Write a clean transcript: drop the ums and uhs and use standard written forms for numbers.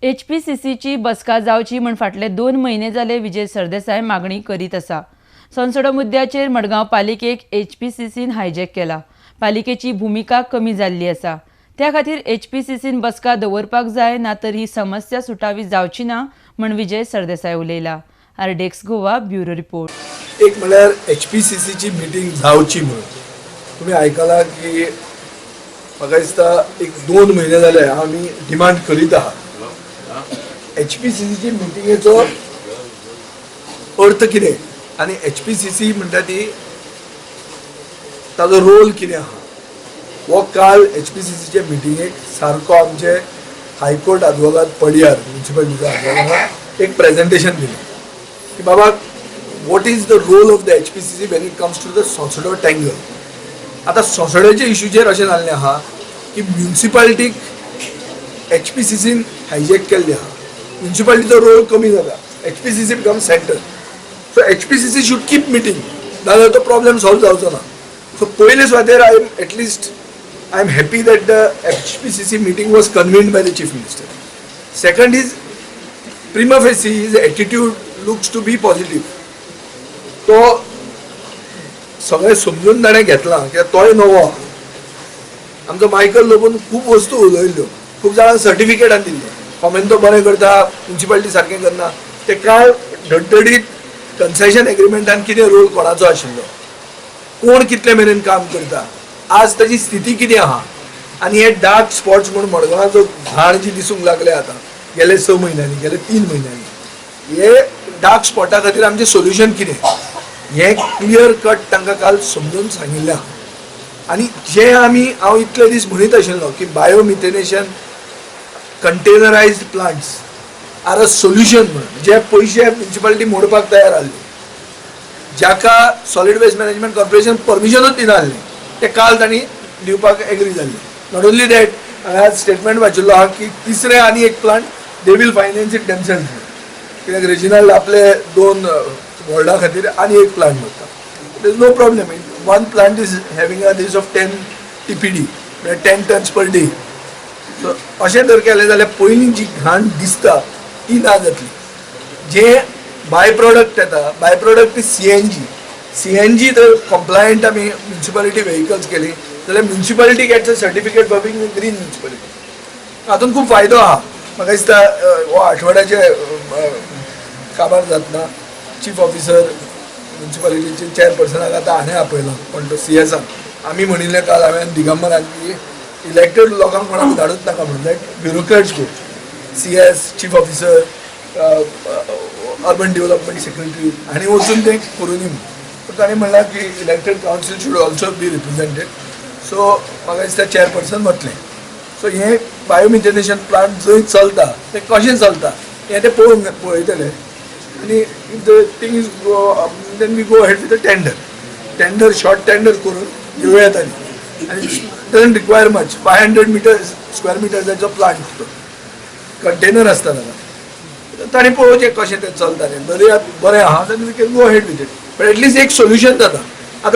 HPCCची बसका जावची म्हण फाटले 2 म्हयने जाले विजय सरदेसाय मागणी करीत आसा। संसदो मुद्द्याचेर मडगांव पालिकेक HPCCन हायजॅक केला। पालिकेची भूमिका कमी जाल्ली आसा। त्या खातीर HPCCन बसका दवरपाक जाय ना तर ही समस्या सुटावी जावची ना म्हण विजय सरदेसाय उलयला। आरडेक्स गोवा ब्युरो रिपोर्ट। एक म्हणल्यार HPCCची मिटींग जावची म्हणून तुम्ही आयकला की म्हाका दिसता एक 2 म्हयने जाले आमी डिमांड करीत आहा। HPCCची मिटिंगेचो अर्थ कितें आनी HPCC म्हणटा ती ताजो रोल कितें आहा हो काल HPCCचे मिटिंगेक सारको आमचे हायकोर्ट advocate पडियार म्युनिसिपलिटीचो advocate एक प्रेजेंटेशन दिलें की बाबा what is the role of the HPCC when it comes to the Sonsodo tangle. आता सोंसड्याच्या इश्यूचेर अशें जाल्लें आहा की म्युनिसिपालिटीक HPCCन हायजॅक केल्लें आहा। म्युनिसिपालिटीचो रोल कमी जाता, HPCC become centre, so HPCC should keep meeting, नाजाल्यार तो प्रॉब्लेम सॉल्व जावचो ना। सो पयले सुवातेर I am happy that the HPCC meeting was convened by the Chief Minister. Second is, prima facie his attitude looks to be positive. तो सगळे समजून ताणें घेतला की तोय नवो आमचो मायकल लोबून खूब वस्तू उलयल्ल्यो, खूब जाणांक सर्टिफिकेटां दिल्ले, कॉमेंट तो बरें करता, म्युनिसिपालिटी सारकें करना, ते काल धडधडीत कन्सेशन एग्रीमेंटान कितें रोल कोणाचो आशिल्लो, कोण कितले मेरेन काम करता, आज ताची स्थिती कितें आहा, आनी हे डार्क स्पॉट्स म्हणून मडगांवाचो घाण जी दिसूंक लागले आतां गेले 6 म्हयन्यांनी गेले 3 म्हयन्यांनी, हे डार्क स्पॉटा खातीर आमचें सोल्युशन कितें हे क्लियर कट तांकां काल समजून सांगिल्लें आहा। आनी जे हांव इतले दीस म्हणीत आशिल्लो की biomethanation containerized plants are a solution म्हणून, जे पयशे म्युनिसिपालिटी मोडपाक तयार आसली, जाका सॉलिड वेस्ट मॅनेजमेंट कॉर्पोरेशन परमिशनूच दिना आसलें, ते काल तांणी दिवपाक एग्री जाल्ले। नॉट ओन्ली दॅट, हांवें आज स्टेटमेंट वाचिल्लो आहा की तिसरे आनी एक plant they will finance it themselves, कित्याक रिजनल आपले 2 वॉर्डा खातीर आनी एक प्लांट करता, there is no problem. One plant is having a this of 10 TPD, म्हणजे 10 टन्स पर डे। सो अशें जर केलें जाल्यार पयलीं जी घाण दिसता ती ना जातली। जे बाय प्रॉडक्ट येता, बाय प्रॉडक्ट इज CNG जर कॉम्प्लायंट आमी म्युनिसिपालिटी व्हेकल्स केली जाल्यार municipality gets a certificate for being green municipality. हातून खूब फायदो आहा। म्हाका दिसता हो आठवड्याचे काबार जातना चीफ ऑफिसर म्युनिसिपालिटीचे चेअरपर्सनाक आतां हाणें आपयला, पण तो CS आमी म्हणिल्लें काल हांवें दिगंबरान की इलेक्टेड लोकांक कोणाक धाडूच नाका म्हणून, लायक ब्युरोक्रेट्स गो, CS, chief officer, urban development secretary हांणी वचून तें करूं न्ही म्हणून। सो ताणें म्हणलां की elected council should also be represented. So म्हाका दिसता चेअरपर्सन वतलें। सो हें बायोमिथेनेशन प्लांट जंय चलता तें कशें चलता हें ते पळयतले, आनी if the thing is then we go head with the tender short tender करून घेवया तांणी, आनी डजंट रिक्वायर मच, 500 स्क्वेअर मिटर्साचो प्लांट तो कंटेनर आसता ताका, ताणें पळोवचें कशें तें चलता तें, दर्यात बरें आहा जाल्यार we can go head with it, but at least एक सोल्युशन जाता।